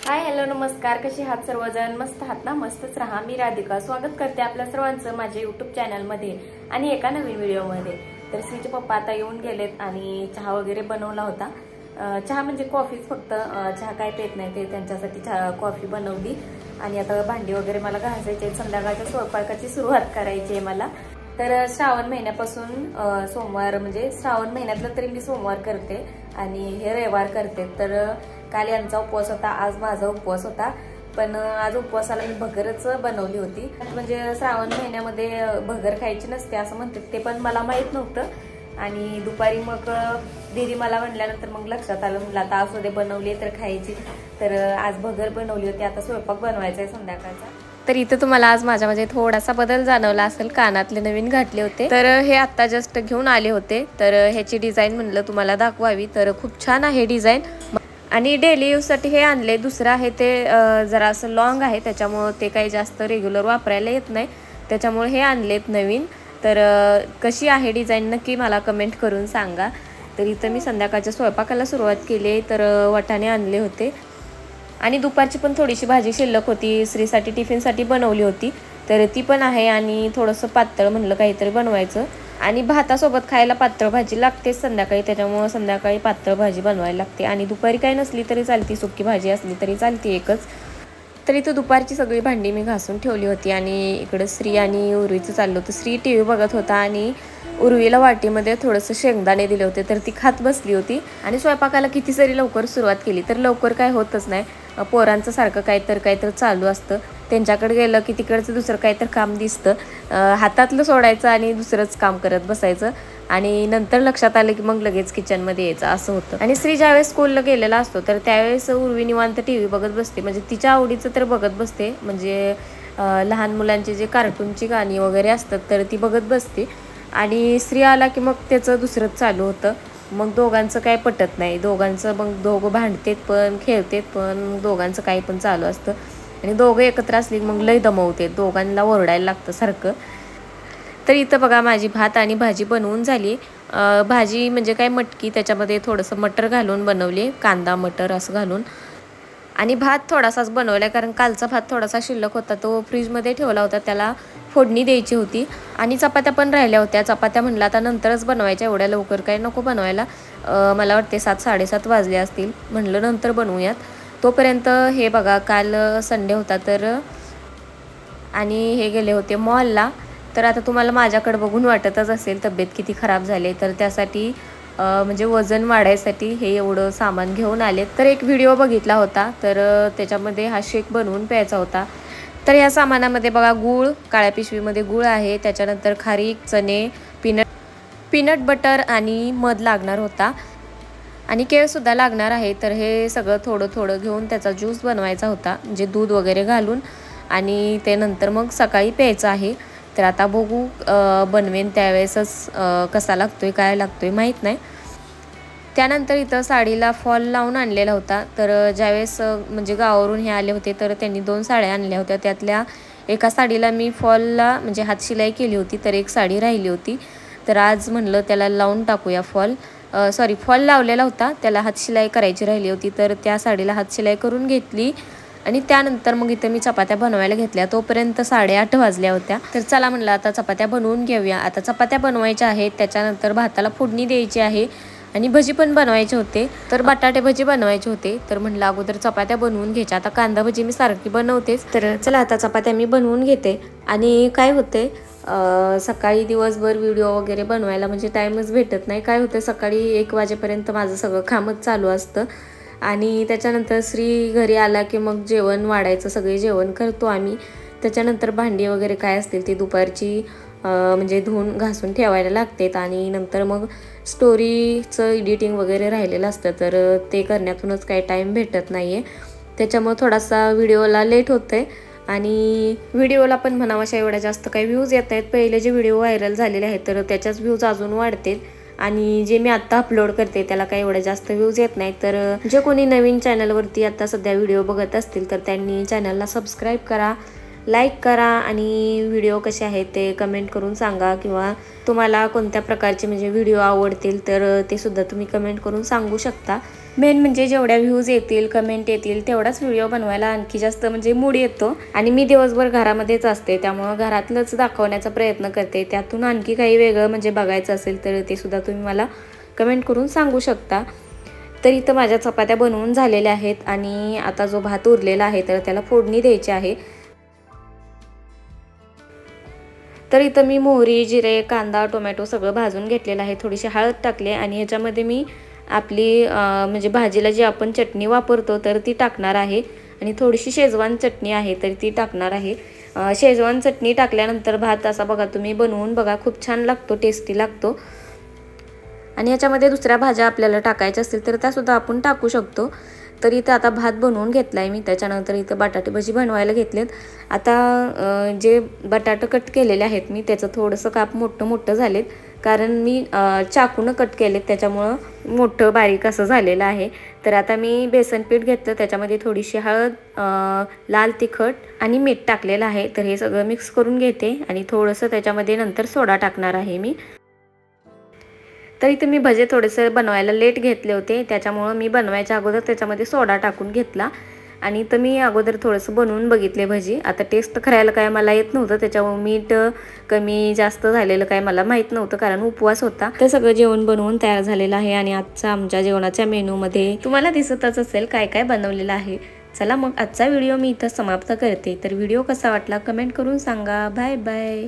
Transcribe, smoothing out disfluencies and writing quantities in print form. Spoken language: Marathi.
हाय हॅलो नमस्कार, कसे आहात सर्वजण? मस्त आहात ना? मस्तच राहा. मी राधिका स्वागत करते आपल्या सर्वांचं माझ्या युट्यूब चॅनलमध्ये आणि एका नवीन व्हिडिओमध्ये. तर श्रीचे पप्पा आता येऊन गेलेत आणि चहा वगैरे बनवला होता. चहा म्हणजे कॉफीच फक्त, चहा काय पेत नाही ते, त्यांच्यासाठी चहा कॉफी बनवली. आणि आता भांडी वगैरे मला घासायचे, संध्याकाळच्या स्वयंपाकाची सुरुवात करायची आहे मला. तर श्रावण महिन्यापासून सोमवार म्हणजे श्रावण महिन्यातलं तरी मी सोमवार करते आणि हे रविवार करते. तर काल यांचा उपवास होता, आज माझा उपवास होता. पण आज उपवासाला मी भगरच बनवली होती. म्हणजे श्रावण महिन्यामध्ये भगर खायची नसते असं म्हणतात ते, पण मला माहित नव्हतं. आणि दुपारी मग दीदी मला म्हणल्यानंतर मग लक्षात आलं, म्हणलं आता असू दे बनवली तर खायची. तर आज भगर बनवली होती. आता स्वयंपाक बनवायचा आहे संध्याकाळचा. तर इथं तुम्हाला आज माझ्यामध्ये थोडासा बदल जाणवला असेल, कानातले नवीन घातले होते. तर हे आता जस्ट घेऊन आले होते. तर ह्याची डिझाईन म्हणलं तुम्हाला दाखवावी. तर खूप छान आहे डिझाईन आणि डेली यूजसाठी हे आणले. दुसरं आहे ते जरा असं लॉंग आहे, त्याच्यामुळं ते काही जास्त रेग्युलर वापरायला येत नाही, त्याच्यामुळे हे आणलेत नवीन. तर कशी आहे डिझाईन नक्की मला कमेंट करून सांगा. तर इथं मी संध्याकाळच्या स्वयंपाकाला सुरुवात केली. तर वाटाणे आणले होते आणि दुपारची पण थोडीशी भाजी शिल्लक होती, श्रीसाठी टिफिनसाठी बनवली होती. तर ती पण आहे आणि थोडंसं पातळ म्हणलं काहीतरी बनवायचं. आणि भातासोबत खायला पातळ भाजी लागतेच संध्याकाळी, त्याच्यामुळं संध्याकाळी पातळ भाजी बनवायला लागते. आणि दुपारी काही नसली तरी चालती, सुकी भाजी असली तरी चालते एकच. तर इथं दुपारची सगळी भांडी मी घासून ठेवली होती आणि इकडं श्री आणि उर्वीचं चाललं होतं. श्री टी व्ही बघत होता आणि उर्वीला वाटीमध्ये थोडंसं शेंगदाणे दिले होते, तर ती खात बसली होती. आणि स्वयंपाकाला किती जरी लवकर सुरुवात केली तर लवकर काय होतच नाही. पोरांचं सारखं काहीतरी चालू असतं. त्यांच्याकडे गेलं की तिकडचं दुसरं काहीतरी काम दिसतं, हातातलं सोडायचं आणि दुसरंच काम करत बसायचं. आणि नंतर लक्षात आलं की मग लगेच किचनमध्ये यायचं, असं होतं. आणि श्री ज्यावेळेस स्कूलला गेलेला असतो तर त्यावेळेस उर्वी निवांत टी व्ही बघत बसते. म्हणजे तिच्या आवडीचं तर बघत बसते, म्हणजे लहान मुलांचे जे कार्टूनची गाणी वगैरे असतात तर ती बघत बसते. आणि श्री आला की मग त्याचं दुसरंच चालू होतं. मग दोघांचं काय पटत नाही, दोघांचं मग दोघं भांडतेत पण खेळतेत पण, दोघांचं काही पण चालू असतं. आणि दोघं एकत्र असली मग लय दमवते, दोघांना ओरडायला लागतं सारखं. तर इथं बघा माझी भात आणि भाजी बनवून झाली. भाजी म्हणजे काय मटकी, त्याच्यामध्ये थोडंसं मटर घालून बनवली, कांदा मटर असं घालून. आणि भात थोडासाच बनवला कारण कालचा भात थोडासा शिल्लक होता, तो फ्रीजमध्ये ठेवला होता, त्याला फोडणी द्यायची होती. आणि चपात्या पण राहिल्या होत्या. चपात्या म्हणलं आता नंतरच बनवायच्या, एवढ्या लवकर काय नको बनवायला. मला वाटते 7-7:30 वाजले असतील, म्हणलं नंतर बनवूयात. तोपर्यंत हे बघा काल संडे होता तर आणि हे गेले होते मॉलला. तर आता तुम्हाला माझ्याकडे बघून वाटतच असेल तब्येत किती खराब झाली. तर त्यासाठी म्हणजे वजन वाढायसाठी हे एवढं सामान घेऊन आले. तर एक व्हिडिओ बघितला होता, तर त्याच्यामध्ये हा शेक बनवून प्यायचा होता. तर या सामानामध्ये बघा गूळ, काळ्या पिशवीमध्ये गूळ आहे, त्याच्यानंतर खारीक, चणे, पीनट बटर आणि मध लागणार होता आणि केळसुद्धा लागणार आहे. तर हे सगळं थोडं थोडं घेऊन त्याचा ज्यूस बनवायचा होता, म्हणजे दूध वगैरे घालून. आणि ते नंतर मग सकाळी प्यायचं आहे. तर आता बघू बनवेन त्यावेळेसच कसा लागतोय काय लागतोय माहीत नाही. त्यानंतर इथं साडीला फॉल लावून आणलेला होता. तर ज्यावेळेस म्हणजे गावावरून हे आले होते तर त्यांनी 2 साड्या आणल्या होत्या. त्यातल्या एका साडीला मी फॉलला म्हणजे हातशिलाई केली होती, तर एक साडी राहिली होती. तर आज म्हणलं त्याला लावून टाकूया फॉल. फॉल लावलेला होता, त्याला हातशिलाई करायची राहिली होती, तर त्या साडीला हातशिलाई करून घेतली. आणि त्यानंतर मग इथं मी चपात्या बनवायला घेतल्या. तोपर्यंत 8:30 वाजल्या होत्या. तर चला म्हणलं आता चपात्या बनवून घेऊया. आता चपात्या बनवायच्या आहेत, त्याच्यानंतर भाताला फोडणी द्यायची आहे आणि भजी पण बनवायचे होते. तर बटाटे भजी बनवायचे होते, तर म्हणलं अगोदर चपात्या बनवून घ्यायच्या. आता कांदा भजी मी सारखी बनवतेच, तर चला आता चपात्या मी बनवून घेते. आणि काय होते सकाळी दिवसभर व्हिडिओ वगैरे बनवायला म्हणजे टाईमच भेटत नाही. काय होतं सकाळी 1 वाजेपर्यंत माझं सगळं कामच चालू असतं. आणि त्याच्यानंतर श्री घरी आला की मग जेवण वाढायचं, सगळे जेवण करतो आम्ही. त्याच्यानंतर भांडी वगैरे काय असतील ती दुपारची म्हणजे धुवून घासून ठेवायला लागतात. आणि नंतर मग स्टोरीचं एडिटिंग वगैरे राहिलेलं असतं, तर ते करण्यातूनच काही टाईम भेटत नाही आहे. त्याच्यामुळे थोडासा व्हिडिओला लेट होतं आहे. आणि व्हिडिओला पण म्हणावं अशा एवढ्या जास्त काही व्ह्यूज येत आहेत. पहिले जे व्हिडिओ व्हायरल झालेले आहेत तर त्याच्याच व्ह्यूज अजून वाढतील. आणि जे मी आत्ता अपलोड करते त्याला काही एवढ्या जास्त व्ह्यूज येत नाही. तर जे कोणी नवीन चॅनलवरती आता सध्या व्हिडिओ बघत असतील तर त्यांनी चॅनलला सबस्क्राईब करा, लाईक करा आणि व्हिडिओ कसे आहेत ते कमेंट करून सांगा. किंवा तुम्हाला कोणत्या प्रकारचे म्हणजे व्हिडिओ आवडतील तर ते सुद्धा तुम्ही कमेंट करून सांगू शकता. मेन म्हणजे जेवढ्या व्ह्यूज येतील, कमेंट येतील तेवढाच व्हिडिओ बनवायला आणखी जास्त म्हणजे मूड येतो. आणि मी दिवसभर घरामध्येच असते, त्यामुळं घरातलंच दाखवण्याचा प्रयत्न करते. त्यातून आणखी काही वेगळं म्हणजे बघायचं असेल तर ते सुद्धा तुम्ही मला कमेंट करून सांगू शकता. तर इथं माझ्या चपात्या बनवून झालेल्या आहेत आणि आता जो भात उरलेला आहे तर त्याला फोडणी द्यायची आहे. तर इथं मी मोहरी, जिरे, कांदा, टोमॅटो सगळं भाजून घेतलेलं आहे. थोडीशी हळद टाकले आणि याच्यामध्ये मी आपली म्हणजे भाजीला जी आपण चटणी वापरतो तर ती टाकणार आहे. आणि थोडीशी शेजवान चटणी आहे तर ती टाकणार आहे. शेजवान चटणी टाकल्यानंतर भात असा बघा तुम्ही बनवून बघा, खूप छान लागतो, टेस्टी लागतो. आणि याच्यामध्ये दुसऱ्या भाज्या आपल्याला टाकायच्या असतील तर त्यासुद्धा आपण टाकू शकतो. तर इथं आता भात बनवून घेतला आहे मी. त्याच्यानंतर इथं बटाटे भजी बनवायला घेतलेत. आता जे बटाटे कट केलेले आहेत मी त्याचं थोडंसं काप मोठं झालेत, कारण मी चाकूनं कट केलेत त्याच्यामुळं मोठं बारीक असं झालेलं आहे. तर आता मी बेसन पीठ घेतलं, त्याच्यामध्ये थोडीशी हळद, लाल तिखट आणि मीठ टाकलेलं आहे. तर हे सगळं मिक्स करून घेते आणि थोडंसं त्याच्यामध्ये नंतर सोडा टाकणार आहे मी. तर इथे मी भजे थोडेसे बनवायला लेट घेतले होते, त्याच्यामुळं मी बनवायच्या अगोदर त्याच्यामध्ये सोडा टाकून घेतला. आणि तर मी अगोदर थोडंसं बनवून बघितले भजी. आता टेस्ट करायला काय मला येत नव्हतं, त्याच्यामुळे मीठ कमी जास्त झालेलं काय मला माहीत नव्हतं, कारण उपवास होता. ते सगळं जेवण बनवून तयार झालेलं आहे आणि आजचा आमच्या जेवणाच्या मेनूमध्ये तुम्हाला दिसतच असेल काय काय बनवलेलं आहे. चला मग आजचा व्हिडिओ मी इथं समाप्त करते. तर व्हिडिओ कसा वाटला कमेंट करून सांगा. Bye bye.